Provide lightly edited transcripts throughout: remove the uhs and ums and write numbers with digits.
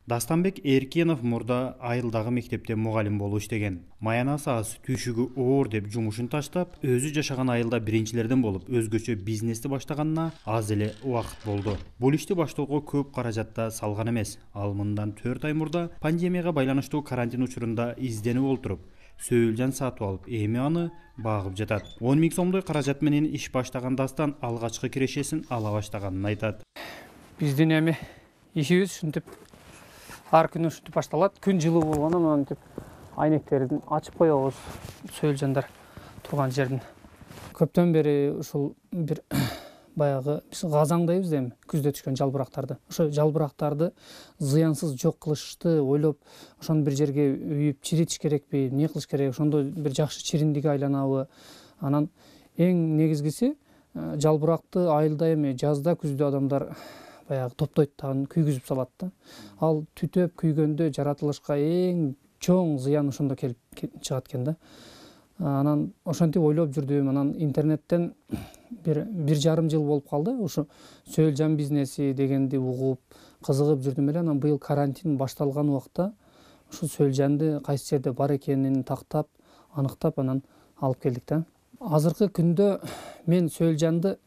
Дастанбек Эркенов мурда айылдагы мектепте мугалим болуп иштеген. Маянасы аз, түйшүгү оор деп жумушун таштап, өзү жашаган айылда биринчилерден болуп, өзгөчө бизнести баштаганына аз эле убакыт болду. Бул ишти баштоого көп каражатта салган эмес. Ал мындан 4 ай мурда пандемияга байланыштуу карантин учурунда изденип олтуруп, сөөлжан сатып алып, эми аны багып жатат. 10 миң сомдой каражат менен иш баштаган Дастан алгачкы кирешесин ала баштаганын айтат. Биздин эми ишибиз ушинтип ар күнү ушинтип башталат. Күн жылуу болгондо мынтип айнектерин ачып коебуз. Сөөлжандар турган жердин. Көптөн бери ушул бир баягы биз газаңдайбыз эми күздө түшкөн жалбырактарды. Ошо жалбырактарды зыянсыз жок кылышты ойлоп, ошону бир жерге үйүп чиритиш керекпи, эмне кылыш керек, ошондо бир жакшы чириндикке айланабы. Анан эң негизгиси жалбыракты айылда эми жазда күздө адамдар баягы топтойт дагы күйгүзүп салат да. Ал түтөп күйгөндө жаратылышка эң чоң зыян ошондо келип чыгат экен да. Анан ошентип ойлоп жүрдүм. Анан интернеттен бир жарым жыл болуп калды. Ушу сөөлжан бизнеси дегенди угуп, кызыгып жүрдүм эле. Анан быйыл карантин башталган убакта ушу сөөлжанды кайсы жерде бар экенин тактап, аныктап анан алып келдик да. Азыркы күндө мен сөөлжанды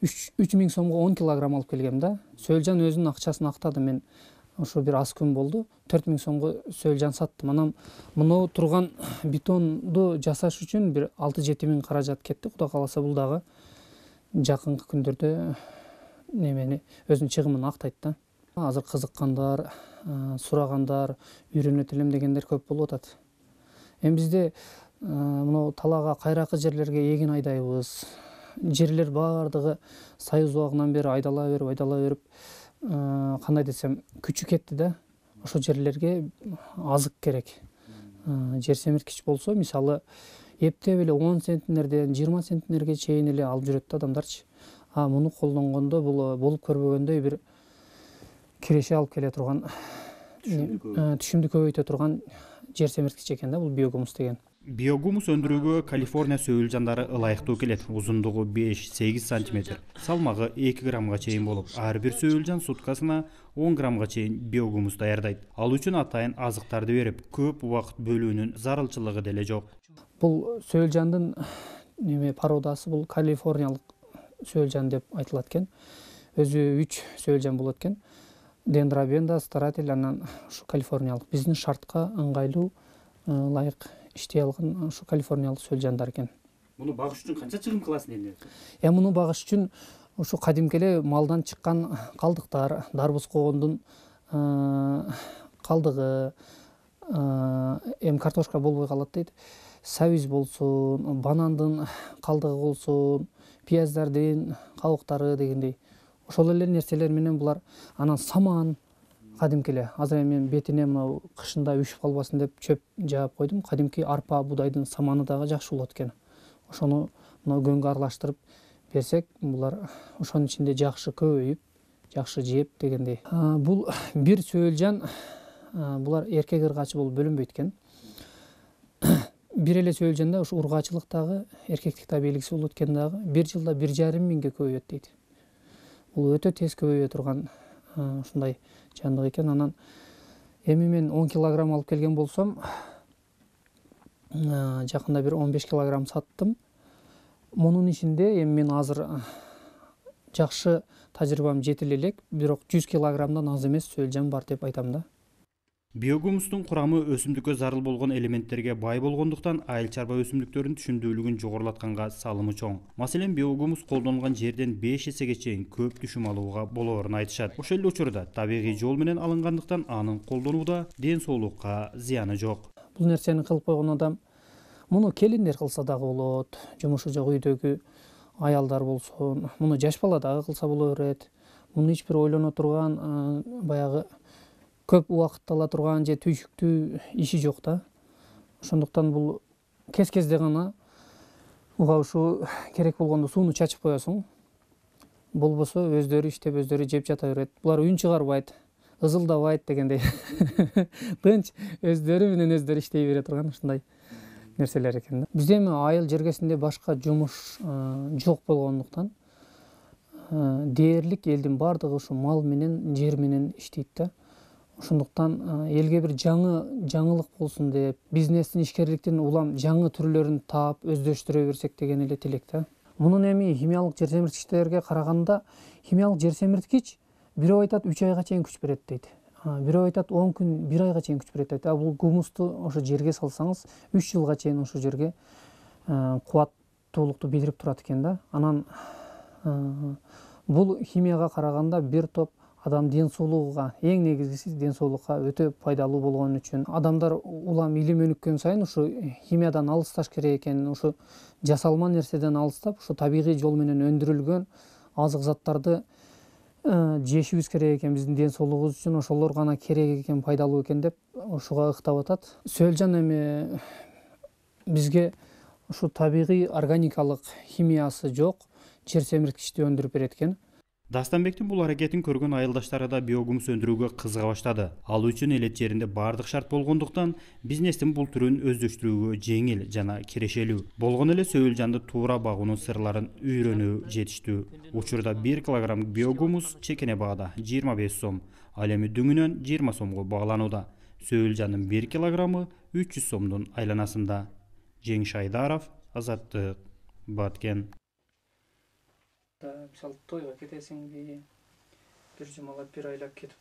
3 миң сомго 10 килограмм алып келгем да. Сөөлжан өзүнүн акчасын актады. Мен ошо бир аз күн болду. 4 миң сомго сөөлжан саттым. Анан мынау турган бетонду жасаш үчүн бир 6-7 миң каражат кетти. Кудай кааласа бул дагы жакынкы күндөрдө немени өзүнүн чыгымын актайт да. Азыр кызыккандар, сурагандар, үйрөнөт элем дегендер көп болуп атат. Эми бизде мынау талаага кайракы жерлерге эгин айдайбыз. Жерлер баардыгы Союз убагынан бери айдала берип, кандай десем, күчү кетти да. Ошо жерлерге азык керек. Жер семирткич болсо, мисалы, эптеп эле 10 центнерден 20 центнерге чейин эле алып жүрөт да адамдарчы. Муну колдонгондо бул болуп көрбөгөндөй бир киреше алып келе турган, түшүмдү көбөйтө турган жер семирткич экен да, бул биогумус деген. Биогумус өндүрүүгө Калифорния сөөлжандары ылайыктуу келет. Узундугу 5-8 сантиметр, салмагы 2 граммга чейин болуп, ар бир сөөлжан суткасына 10 граммга чейин биогумус даярдайт. Ал үчүн атайын азыктарды берип, көп убакыт бөлүүнүн зарылчылыгы деле жок. Бул сөөлжандын породасы бул калифорниялык сөөлжан деп айтылат экен. Өзү 3 сөөлжан болот экен. Дендробенда, старатель, анан ушу калифорниялык. Биздин шартка ыңгайлуу, ылайык иштей алган ушу калифорниялык сөөлжандар экен. Муну багыш үчүн канча чыгым кыласың эмне? Муну багыш үчүн ушу кадимки эле малдан чыккан калдыктар, дарбыз когондун калдыгы, эми картошка болбой калат дейт. Сабиз болсун, банандын калдыгы болсун, пияздардын кабыктары дегендей. Ошол эле нерселер менен булар. Анан саман кадимки эле. Азыр эми мен бетине мынау кышында үшүп калбасын деп чөп жаап койдум. Кадимки арпа, будайдын саманы дагы жакшы болот экен. Ошону мынау көңгө аралаштырып берсек, булар ошонун ичинде жакшы көбөйүп, жакшы жеп дегендей. Бул бир сөөлжан, булар эркек ыргачы болуп бөлүнбөйт экен. Бир эле сөөлжанда ушу ургачылык дагы, эркектик да белгиси болот экен дагы. Бир жылда 1,5 миңге көбөйөт дейт. Бул өтө тез көбөйө турган ушундай жандык экен. Анан эми мен 10 килограмм алып келген болсом, жакында бир 15 килограмм саттым. Мунун ичинде эми мен азыр жакшы тажрыйбам жетиле элек, бирок 100 килограммдан аз эмес сөөлжан бар деп айтам да. Биогумустун курамы өсүмдүккө зарыл болгон элементтерге бай болгондуктан айыл чарба өсүмдүктөрүнүн түшүмдүүлүгүн жогорулатканга салымы чоң. Маселен, биогумус колдонулган жерден 5 эсеге чейин көп түшүм алууга болоорун айтышат. Ошол эле учурда табигый жол менен алынгандыктан анын колдонууда ден соолукка зыяны жок. Бул нерсени кылып койгон адам муну келиндер кылса дагы болот, жумушу жок үйдөгү аялдар болсун, муну жаш бала дагы кылса боло берет. Муну эч бир ойлоно турган, баягы көп убакыт ала турган же түйшүктүү иши жок да. Ошондуктан бул кезде гана уга ушу керек болгондо сууну чачып коесуң. Болбосо өздөрү иштеп, өздөрү жеп жата берет. Булар үн чыгарбайт, ызылдабайт дегендей. Тынч өздөрү менен өздөрү иштей бере турган ушундай нерселер экен да. Бизде эми айыл жергесинде башка жумуш жок болгондуктан дээрлик элдин баардыгы ушу мал менен, жер менен иштейт да. ошондуктан элге бир жаңылык болсун деп, бизнестин ишкерликтин улам жаңы түрлөрүн таап өздөштүрө берсек деген эле тилек да. Мунун эми химиялык жер семирткичтерге караганда, химиялык жер семирткич бирөө айтат 3 айга чейин күч берет дейт. Бирөө айтат 10 күн, 1 айга чейин күч берет дейт. Бул гумусту ошо жерге салсаңыз 3 жылга чейин ошо жерге кубаттуулукту бидирип турат экен да. Анан бул химияга караганда бир топ адам ден соолугуга, эң негизгиси ден соолукка өтө пайдалуу болгон үчүн адамдар улам илим өнүккөн сайын ушу химиядан алысташ керек экенин, ушу жасалма нерседен алыстап, ушу табигый жол менен өндүрүлгөн азык заттарды жешибиз керек экен, биздин ден соолугубуз үчүн ошолор гана керек экен, пайдалуу экен деп ошого ыктап атат. Сөөлжан эми бизге ушу табигый органикалык химиясы жок жер семирткичти өндүрүп берет экен. Дастанбектин бул аракетин көргөн айылдаштары да биогумус өндүрүүгө кызыга баштады. Ал үчүн элет жеринде бардык шарт болгондуктан бизнестин бул түрүн өздөштүрүүгө жеңил жана кирешелүү. Болгон эле Сөөлжанды туура багуунун сырларын үйрөнүү жетиштүү. Учурда 1 килограмм биогумус чекене баада 25 сом, ал эми дүңүнөн 20 сомго багланууда. Сөөлжандын 1 килограммы 300 сомдун айланасында. Жеңиш Айдаров, Азаттык, Баткен. Мисалы тойго кетесиңби, бир жумалап, бир айлап кетип